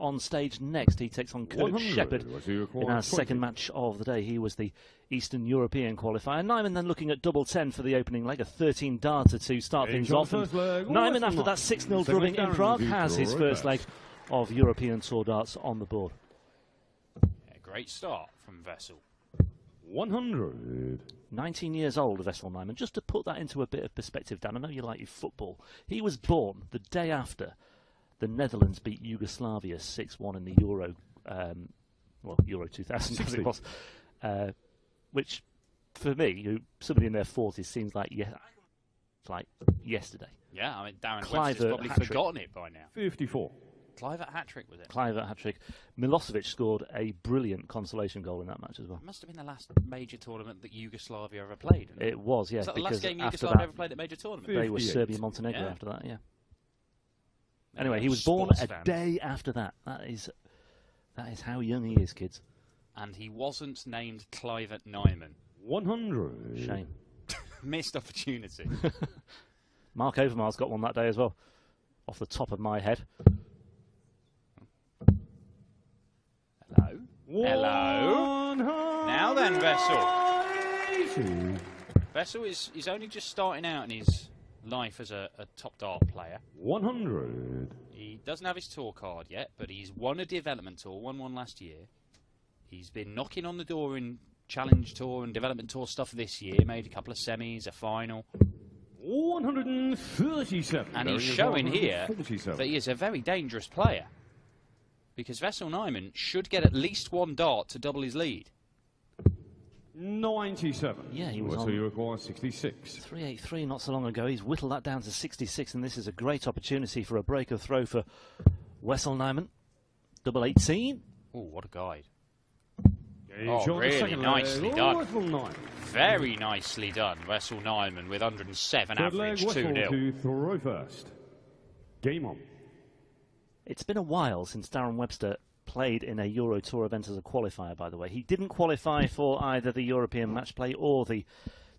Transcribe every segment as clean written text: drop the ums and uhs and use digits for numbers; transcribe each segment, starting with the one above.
on stage next. He takes on Kirk Shepherd in our second match of the day. He was the Eastern European qualifier. Nijman then looking at double 10 for the opening leg, a 13-darter to start things off. And Nijman, after that 6-0 drubbing in Prague, has his first leg of European Tour darts on the board. Yeah, great start from Wessel. 100. 19 years old, Wessel Nijman. Just to put that into a bit of perspective, Dan, I know you like your football. He was born the day after the Netherlands beat Yugoslavia 6-1 in the Euro, Euro 2000 as it was, which for me, somebody in their 40s, seems like yesterday. Yeah, I mean, Darren Webster's probably forgotten it by now. 54. Kluivert hat-trick, was it? Kluivert hat-trick. Milosevic scored a brilliant consolation goal in that match as well. It must have been the last major tournament that Yugoslavia ever played. It was, yes. Was that the last game after Yugoslavia that, ever played at major tournament? They were Serbia-Montenegro after that, yeah. Anyway, he was born a day after that. That is how young he is, kids. And he wasn't named Kluivert Nijman. 100. Shame. Missed opportunity. Mark Overmars got one that day as well, off the top of my head. Hello. Hello. Now then, Wessel. Wessel is only just starting out in his life as a top dart player. 100. He doesn't have his tour card yet, but he's won a development tour, won one last year. He's been knocking on the door in Challenge Tour and Development Tour stuff this year. Made a couple of semis, a final. 137. And he's showing here that he is a very dangerous player. Because Wessel Nijman should get at least one dart to double his lead. 97. Yeah, he was so on you require 66. 383 not so long ago. He's whittled that down to 66, and this is a great opportunity for a break of throw for Wessel Nijman. Double 18. Oh, what a guide. Oh, really nicely done. Very nicely done, Wessel Nijman with 107 average, 2-0. To throw first. Game on. It's been a while since Darren Webster played in a Euro Tour event as a qualifier, by the way. He didn't qualify for either the European Match Play or the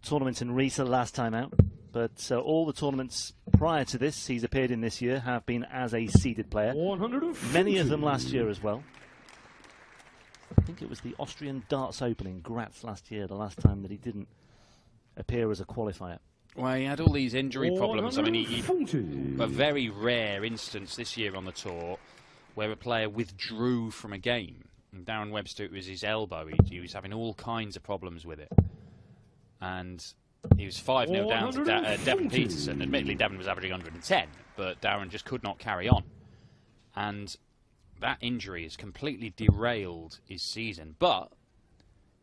tournament in Riesa last time out, but all the tournaments prior to this he's appeared in this year have been as a seeded player. Many of them last year as well. I think it was the Austrian Darts Open in Graz last year, the last time that he didn't appear as a qualifier. Well, he had all these injury problems. I mean, he a very rare instance this year on the tour where a player withdrew from a game. And Darren Webster, it was his elbow. He was having all kinds of problems with it. And he was 5-0 down to Devon Peterson. Admittedly, Devon was averaging 110, but Darren just could not carry on. And that injury has completely derailed his season. But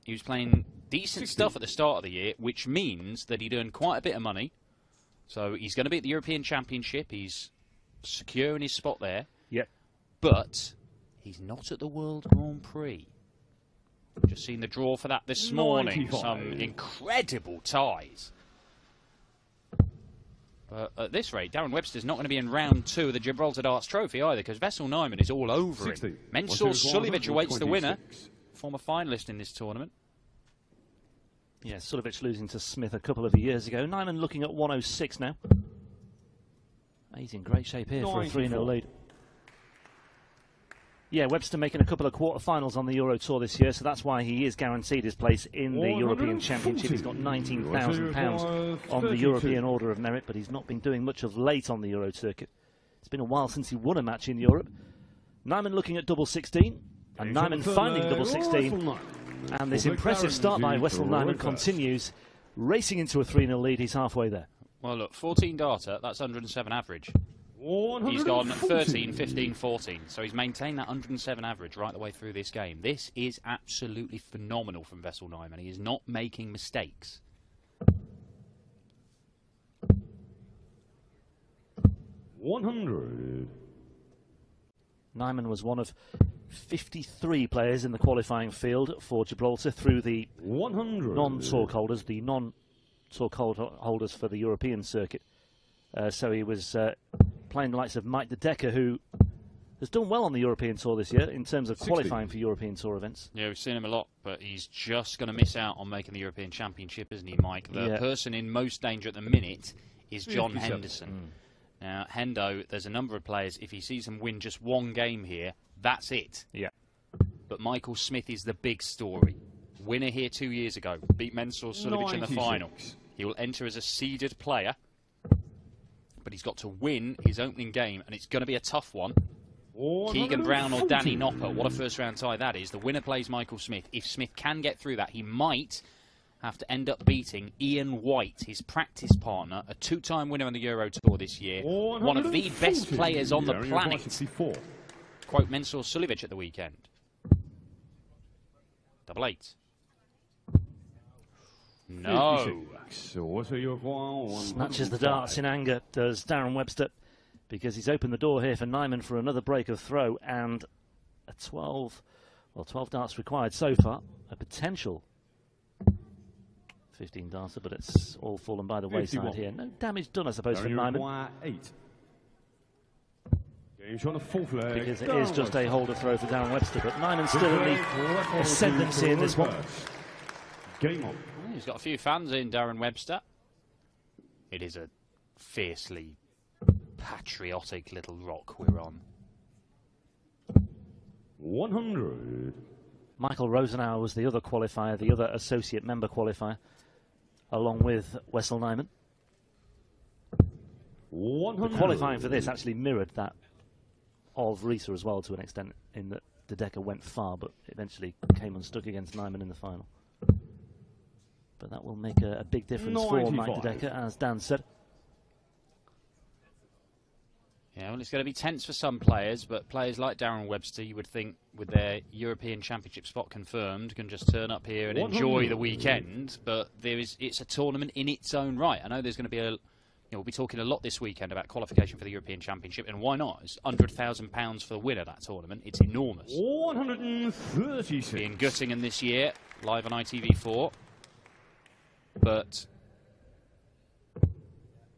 he was playing decent stuff at the start of the year, which means that he'd earned quite a bit of money. So he's going to be at the European Championship. He's secure in his spot there. Yep. But he's not at the World Grand Prix. Just seen the draw for that this morning. 95. Some incredible ties. But at this rate, Darren Webster's not going to be in round 2 of the Gibraltar Darts Trophy either, because Wessel Nijman is all over him. Mensur Suljovic awaits the winner. Former finalist in this tournament. Yeah, Suljovic losing to Smith a couple of years ago. Nijman looking at 106 now. He's in great shape here for a 3-0 lead. Yeah, Webster making a couple of quarterfinals on the Euro Tour this year, so that's why he is guaranteed his place in the European Championship. He's got £19,000 on the European Order of Merit, but he's not been doing much of late on the Euro circuit. It's been a while since he won a match in Europe. Nijman looking at double 16, and Nijman finding double 16. And this impressive start by Wessel Nijman continues, racing into a 3-0 lead. He's halfway there. Well, look, 14 darter, that's 107 average. He's gone 13, 15, 14. So he's maintained that 107 average right the way through this game. This is absolutely phenomenal from Wessel Nijman. He is not making mistakes. 100. Nijman was one of 53 players in the qualifying field for Gibraltar through the non-talk holders, the non-talk holders for the European circuit. So he was playing the likes of Mike de Decker, who has done well on the European Tour this year in terms of qualifying for European Tour events. Yeah, we've seen him a lot, but he's just going to miss out on making the European Championship, isn't he, Mike? The person in most danger at the minute is John Henderson. Now, Hendo, there's a number of players, if he sees him win just one game here, That's it. Yeah. But Michael Smith is the big story. Winner here 2 years ago. Beat Mensur Suljovic in the final. He will enter as a seeded player. But he's got to win his opening game, and it's going to be a tough one. Keegan Brown or Danny Nopper. What a first-round tie that is. The winner plays Michael Smith. If Smith can get through that, he might have to end up beating Ian White, his practice partner, a two-time winner on the Euro Tour this year, one of the best players on the planet. Quote Mensur Suljovic at the weekend. Double 8. No. Snatches the darts in anger, does Darren Webster, because he's opened the door here for Nijman for another break of throw, and a 12 darts required so far, a potential 15 darter, but it's all fallen by the wayside here. No damage done, I suppose, for Nijman. Because it is just a holder throw for Darren Webster, but Nijman's still in the ascendancy in this one. Game on. He's got a few fans in, Darren Webster. It is a fiercely patriotic little rock we're on. 100. Michael Rosenauer was the other qualifier, the other associate member qualifier, along with Wessel Nijman. The qualifying for this actually mirrored that of Risa as well, to an extent, in that De Decker went far, but eventually came unstuck against Nijman in the final. But that will make a big difference for Mike De Decker, as Dan said. Yeah, well, it's going to be tense for some players, but players like Darren Webster, you would think, with their European Championship spot confirmed, can just turn up here and enjoy the weekend. But it's a tournament in its own right. I know there's going to be we'll be talking a lot this weekend about qualification for the European Championship, and why not? It's £100,000 for the winner of that tournament. It's enormous. 136. In Göttingen this year, live on ITV4. But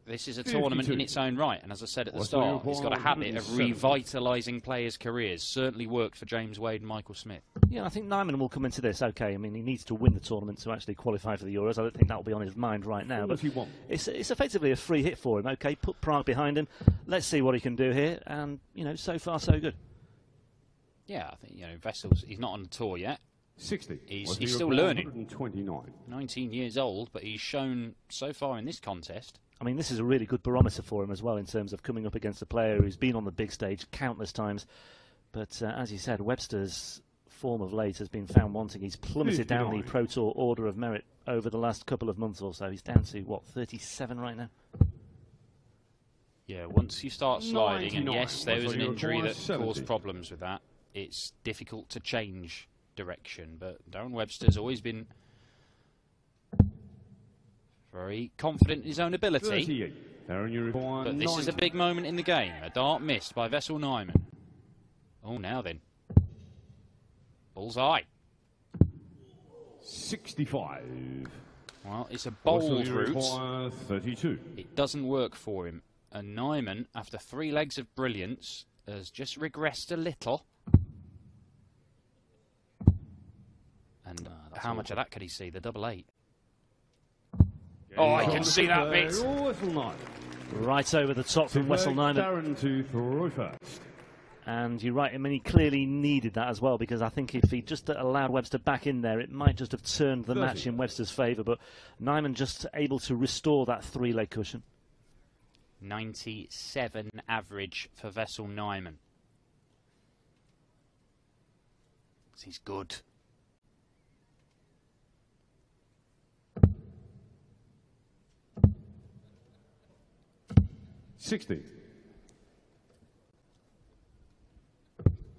this is a tournament in its own right, and as I said at the start, it's got a habit of revitalising players' careers. Certainly worked for James Wade and Michael Smith. Yeah, I think Nijman will come into this okay. I mean, he needs to win the tournament to actually qualify for the Euros. I don't think that will be on his mind right now. But it's effectively a free hit for him. Okay, put Prague behind him. Let's see what he can do here. And so far so good. Yeah, I think Vessel's. He's not on the tour yet. 60. He's still learning. 129. 19 years old, but he's shown so far in this contest. I mean, this is a really good barometer for him as well in terms of coming up against a player who's been on the big stage countless times. But as you said, Webster's form of late has been found wanting. He's plummeted down the Pro Tour order of merit over the last couple of months or so. He's down to, what, 37 right now? Yeah, once you start sliding, and yes, there was an injury that caused problems with that, it's difficult to change direction. But Darren Webster's always been very confident in his own ability. But this is a big moment in the game. A dart missed by Wessel Nijman. Oh, now then. Bullseye. 65. Well, it's a bold route. 32. It doesn't work for him. And Nijman, after 3 legs of brilliance, has just regressed a little. And how much of that could he see? The double 8. Oh, I can see that bit. Right over the top from Wessel Nijman. Darren to throw first. And you're right, I mean, he clearly needed that as well, because I think if he just allowed Webster back in there, it might just have turned the match in Webster's favour. But Nijman just able to restore that 3-leg cushion. 97 average for Wessel Nijman. He's good.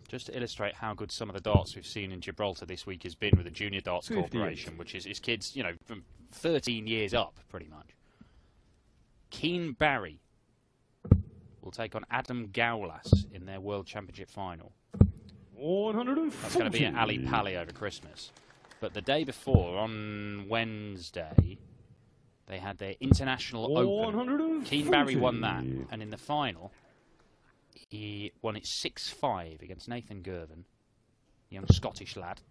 Just to illustrate how good some of the darts we've seen in Gibraltar this week has been with the Junior Darts Corporation, which is kids, from 13 years up, pretty much. Keane Barry will take on Adam Gaulas in their World Championship final. 140. That's going to be at Ali Pali over Christmas. But the day before, on Wednesday, they had their International Open. Keane Barry won that, and in the final, he won it 6-5 against Nathan Girvan, young Scottish lad,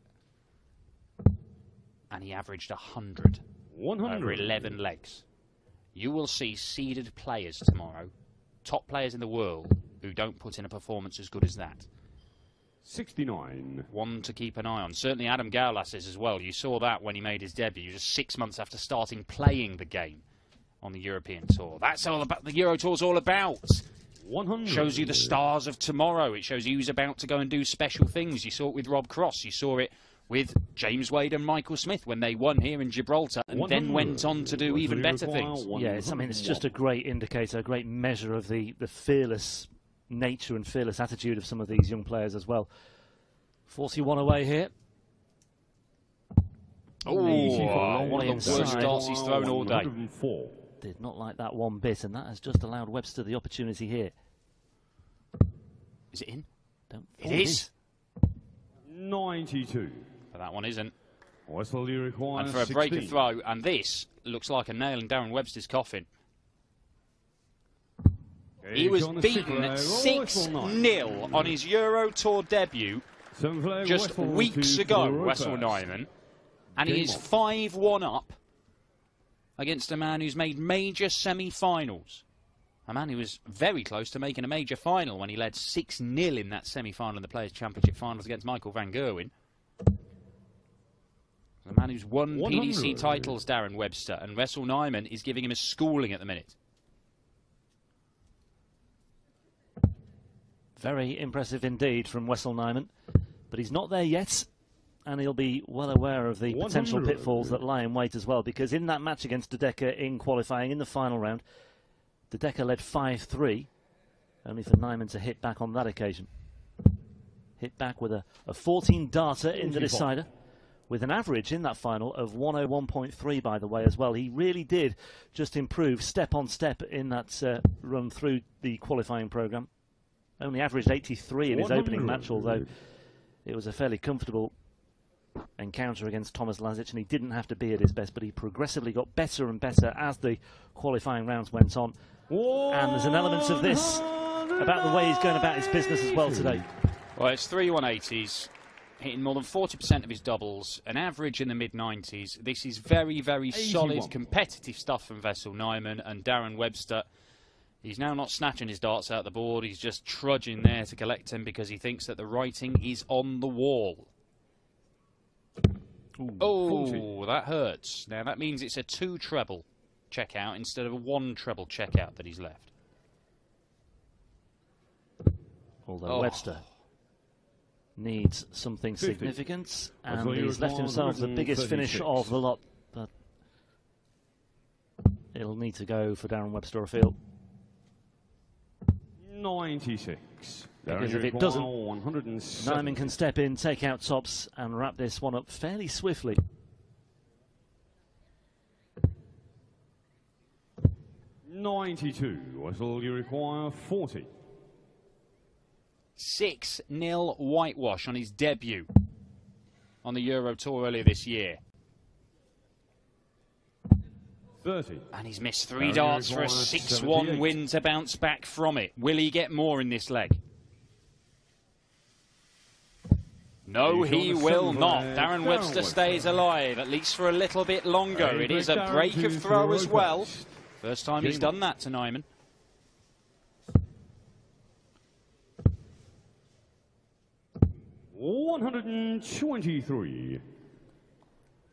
and he averaged 100 over 11 legs. You will see seeded players tomorrow, top players in the world, who don't put in a performance as good as that. 69. One to keep an eye on. Certainly Adam Gowlas is as well. You saw that when he made his debut, just 6 months after starting playing the game on the European Tour. That's all about the Euro Tour's all about. 100. Shows you the stars of tomorrow. It shows you who's about to go and do special things. You saw it with Rob Cross. You saw it with James Wade and Michael Smith when they won here in Gibraltar and then went on to do even better things. Yeah, I mean, it's just a great indicator, a great measure of the fearless nature and fearless attitude of some of these young players as well. 41 away here. Oh, one of the worst darts he's thrown all day. Did not like that one bit, and that has just allowed Webster the opportunity here. Is it in? It is. 92. But that one isn't. Whistle, you require And for a 16. breaker throw, and this looks like a nail in Darren Webster's coffin. He was beaten 6-0 on his Euro Tour debut just weeks ago, Wessel Nijman, and he is 5-1 up against a man who's made major semi-finals. A man who was very close to making a major final when he led 6-0 in that semi-final in the Players' Championship finals against Michael van Gerwen. A man who's won 100. PDC titles, Darren Webster, and Wessel Nijman is giving him a schooling at the minute. Very impressive indeed from Wessel Nijman, but he's not there yet, and he'll be well aware of the potential pitfalls that lie in wait as well, because in that match against De Decker in qualifying in the final round, De Decker led 5-3, only for Nijman to hit back on that occasion. Hit back with a 14 darter in the decider, with an average in that final of 101.3, by the way, as well. He really did just improve step on step in that run through the qualifying programme. Only averaged 83 in his opening match, although it was a fairly comfortable encounter against Thomas Lazic, and he didn't have to be at his best, but he progressively got better and better as the qualifying rounds went on. And there's an element of this about the way he's going about his business as well today. Well, it's 3 180s, hitting more than 40% of his doubles, an average in the mid-90s. This is very, very solid, competitive stuff from Wessel Nijman, and Darren Webster. He's now not snatching his darts out the board, he's just trudging there to collect them because he thinks that the writing is on the wall. Oh, that hurts. Now that means it's a 2 treble checkout instead of a 1 treble checkout that he's left. Although Webster needs something significant, and he's left himself the biggest finish of the lot. But it'll need to go for Darren Webster, I feel. 96. Because if it doesn't, Nijman can step in, take out tops, and wrap this one up fairly swiftly. Whistle, you require 40. 6-0 whitewash on his debut on the Euro Tour earlier this year. 30. And he's missed 3 darts for a 6-1 win to bounce back from it. Will he get more in this leg? No, he will not. Darren Webster stays alive, at least for a little bit longer. It is a break of throw as well. First time he's done that to Nijman. $123.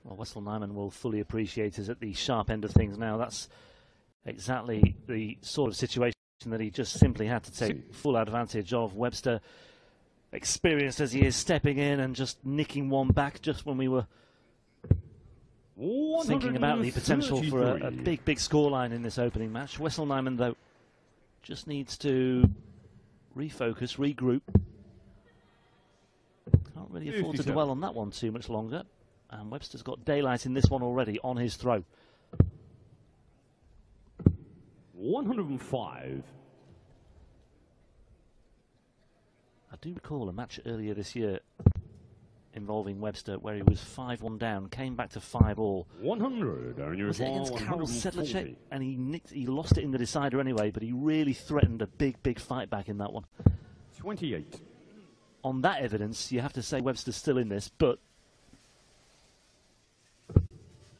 Well, Wessel Nijman will fully appreciate us at the sharp end of things now. That's exactly the sort of situation that he just simply had to take full advantage of. Webster, experienced as he is, stepping in and just nicking one back just when we were thinking about the potential for a big, big scoreline in this opening match. Wessel Nijman, though, just needs to refocus, regroup. Can't really afford to dwell on that one too much longer. And Webster's got daylight in this one already on his throw. 105. I do recall a match earlier this year involving Webster where he was 5-1 down, came back to 5-all. 100. Was it against Karol Sedlacek? And he lost it in the decider anyway, but he really threatened a big, big fight back in that one. 28. On that evidence, you have to say Webster's still in this, but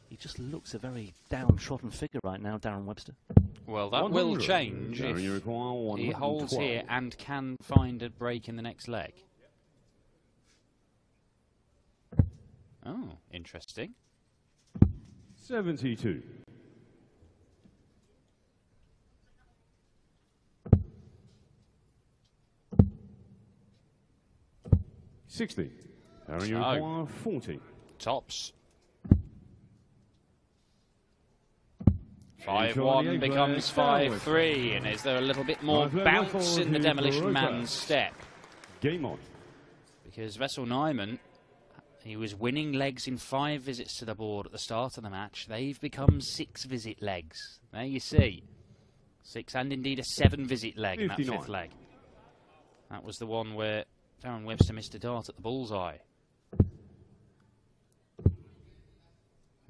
he just looks a very downtrodden figure right now, Darren Webster. Well, that will change if he holds here and can find a break in the next leg. Oh, interesting. 72. $60. Darren, you require 40. Tops. 5-1 becomes 5-3, and is there a little bit more bounce in the Demolition Man's step? Game on. Because Wessel Nijman, he was winning legs in 5 visits to the board at the start of the match. They've become 6-visit legs. There you see. 6 and indeed a 7-visit leg 59. In that 5th leg. That was the one where Darren Webster missed a dart at the bullseye.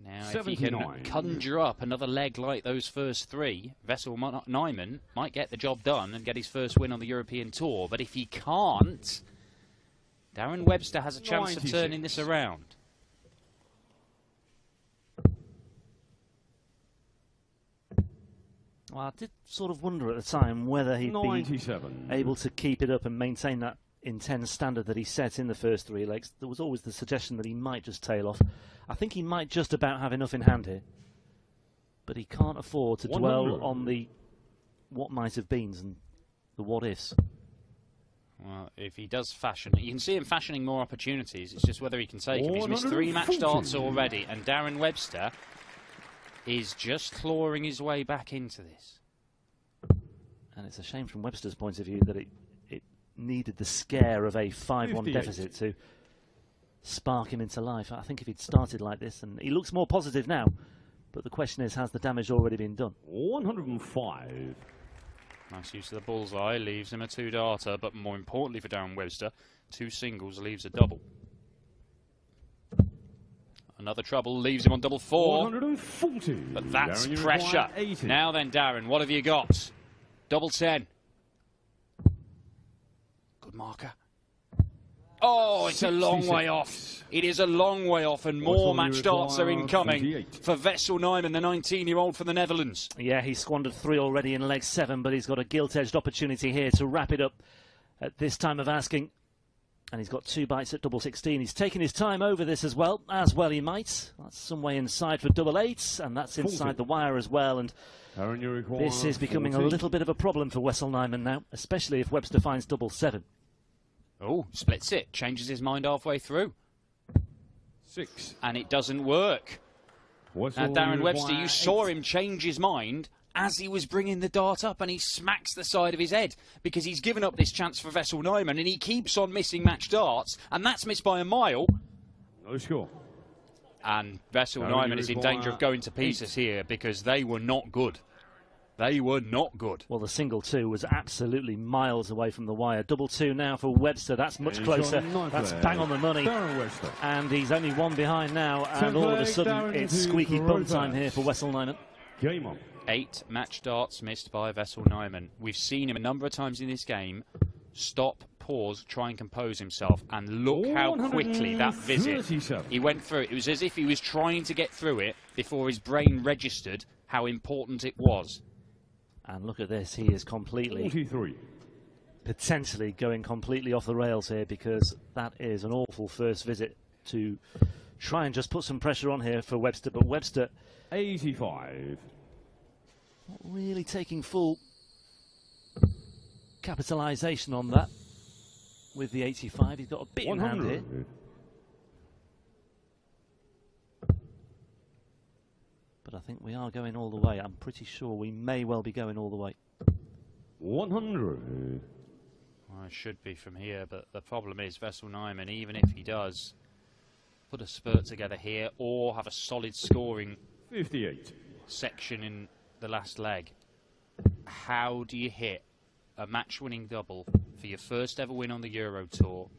Now, 79. If he can conjure up another leg like those first 3, Wessel Nijman might get the job done and get his first win on the European Tour. But if he can't, Darren Webster has a chance 96. Of turning this around. Well, I did sort of wonder at the time whether he'd 97. Be able to keep it up and maintain that intense standard that he set in the first 3 legs. There was always the suggestion that he might just tail off. I think he might just about have enough in hand here. But he can't afford to 100. Dwell on the what might have beens and the what ifs. Well, if he does fashion, you can see him fashioning more opportunities. It's just whether he can take him. He's missed 3 match darts already, and Darren Webster is just clawing his way back into this. And it's a shame from Webster's point of view that it needed the scare of a 5-1 deficit to spark him into life. I think if he'd started like this, and he looks more positive now, but the question is, has the damage already been done? 105. Nice use of the bullseye, leaves him a 2-darter, but more importantly for Darren Webster, 2 singles leaves a double. Another trouble leaves him on double 4. 140. But that's Darren, pressure. Now then, Darren, what have you got? Double 10. Good marker. Oh, it's 66. A long way off. It is a long way off, and more match darts are incoming 58. For Wessel Nijman, the 19-year-old from the Netherlands. Yeah, he squandered 3 already in leg 7, but he's got a gilt-edged opportunity here to wrap it up at this time of asking. And he's got 2 bites at double 16. He's taken his time over this as well he might. That's some way inside for double 8, and that's inside 40. The wire as well. And this is becoming 40. A little bit of a problem for Wessel Nijman now, especially if Webster finds double 7. Oh, splits it, changes his mind halfway through. 6. And it doesn't work. Now, Darren Webster, you saw him change his mind as he was bringing the dart up, and he smacks the side of his head because he's given up this chance for Wessel Nijman, and he keeps on missing match darts, and that's missed by a mile. No score. And Wessel Nijman is in danger of going to pieces here because they were not good. They were not good. Well, the single 2 was absolutely miles away from the wire. Double 2 now for Webster. That's much closer. That's bang on the money. And he's only 1 behind now, and all of a sudden it's squeaky bum time here for Wessel Nijman. Game on. 8 match darts missed by Wessel Nijman. We've seen him a number of times in this game stop, pause, try and compose himself, and look how quickly that visit he went through. It was as if he was trying to get through it before his brain registered how important it was. And look at this, he is completely 43. Potentially going completely off the rails here, because that is an awful first visit to try and just put some pressure on here for Webster. But Webster 85. Not really taking full capitalisation on that with the 85. He's got a bit in hand here. But I think we are going all the way. I'm pretty sure we may well be going all the way. 100. Well, it should be from here, but the problem is Wessel Nijman, even if he does put a spurt together here or have a solid scoring 58 section in the last leg, how do you hit a match-winning double for your first ever win on the Euro Tour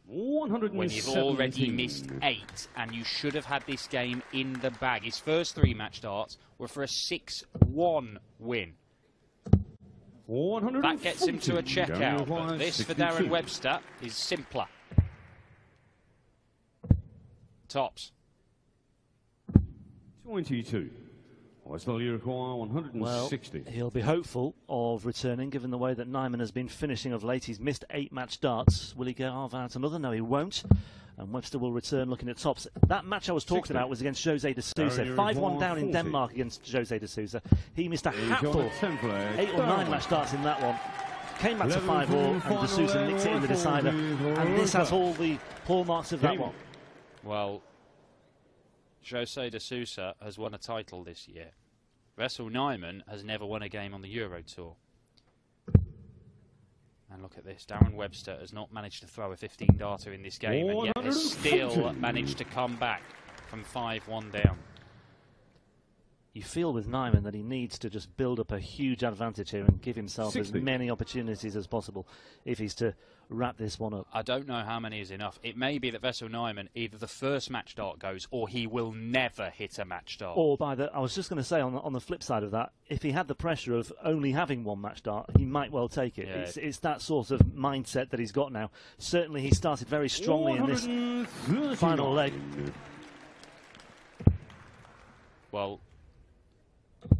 117. When you've already missed 8 and you should have had this game in the bag? His first 3 match darts were for a 6-1 win. That gets him to a checkout, but this 62. For Darren Webster is simpler. Tops. 22. Webster, you require 160. Well, he'll be hopeful of returning, given the way that Nijman has been finishing of late. He's missed 8 match darts. Will he carve out another? No, he won't. And Webster will return looking at tops. That match I was talking about was against Jose de Sousa. 5-1 down in Denmark against Jose de Sousa. He missed a hatful, 8 or 9 match darts in that one. Came back to 5-all, and de Sousa nicked it in the decider. And this has all the hallmarks of that one. Well, Jose de Sousa has won a title this year. Webster Nijman has never won a game on the Euro Tour. And look at this, Darren Webster has not managed to throw a 15-darter in this game, and yet has still managed to come back from 5-1 down. You feel with Nijman that he needs to just build up a huge advantage here and give himself 60. as many opportunities as possible if he's to wrap this one up. I don't know how many is enough. It may be that Webster Nijman, either the first match dart goes, or he will never hit a match dart. Or I was just going to say, on the flip side of that, if he had the pressure of only having 1 match dart, he might well take it. Yeah. It's that sort of mindset that he's got now. Certainly he started very strongly in this final leg. Well,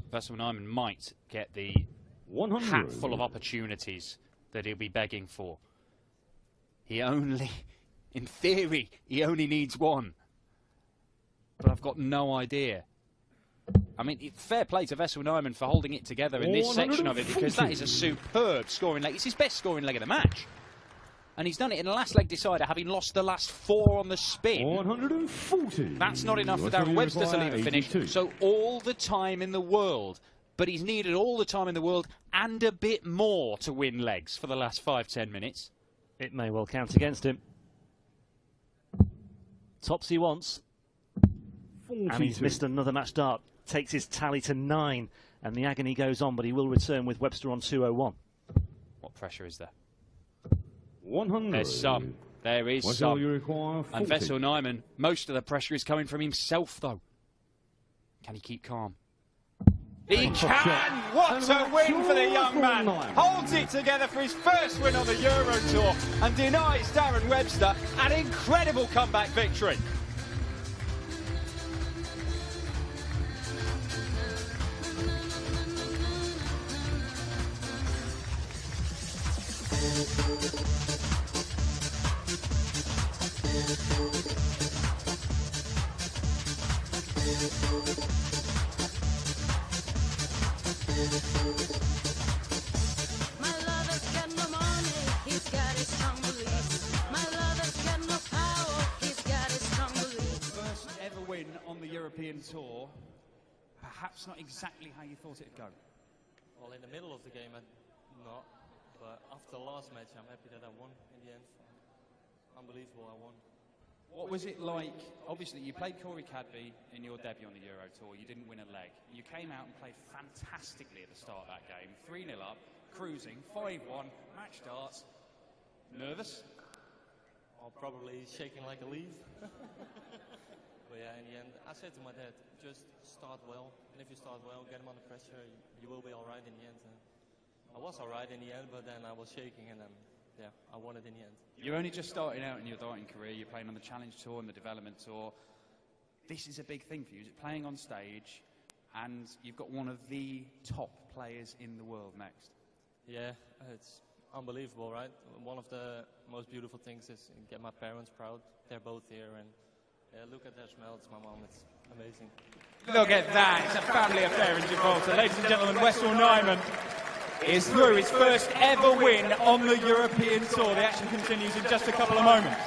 Webster Nijman might get the 100. hat full of opportunities that he'll be begging for. He only, in theory, he only needs 1. But I've got no idea. I mean, fair play to Webster Nijman for holding it together in this section of it, because that is a superb scoring leg. It's his best scoring leg of the match. And he's done it in the last leg decider, having lost the last 4 on the spin. 140. That's not enough for Darren Webster to leave a finish. So all the time in the world. But he's needed all the time in the world and a bit more to win legs for the last 5-10 minutes. It may well count against him. Tops he wants. 42. And he's missed another match dart. Takes his tally to 9. And the agony goes on, but he will return with Webster on 201. What pressure is there? 100. There's some. There is Webster, some. you require 40. And Webster Nijman, most of the pressure is coming from himself, though. Can he keep calm? He can! What a win for the young man! Holds it together for his first win on the Euro Tour and denies Darren Webster an incredible comeback victory. My lover's got no money, he's got his strong beliefs. My lover's got no power, he's got his strong beliefs. First ever win on the European Tour. Perhaps not exactly how you thought it'd go. Well, in the middle of the game, not. But after the last match, I'm happy that I won in the end. Unbelievable, I won. What was it like? Obviously, you played Corey Cadby in your debut on the Euro Tour. You didn't win a leg. You came out and played fantastically at the start of that game. 3-0 up, cruising, 5-1, match darts. Nervous? I'm probably shaking like a leaf. But yeah, in the end, I said to my dad, just start well. And if you start well, get him under pressure, you will be all right in the end. I was all right in the end, but then I was shaking, and then, yeah, I won it in the end. You're only just starting out in your darting career. You're playing on the Challenge Tour and the Development Tour. This is a big thing for you. You're playing on stage, and you've got one of the top players in the world next. Yeah, it's unbelievable, right? One of the most beautiful things is get my parents proud. They're both here, and yeah, look at their smile. It's my mom. It's amazing. Look at that. It's a family affair in Gibraltar. Ladies and gentlemen, Webster Nijman is through his first ever win on the European Tour. The action continues in just a couple of moments.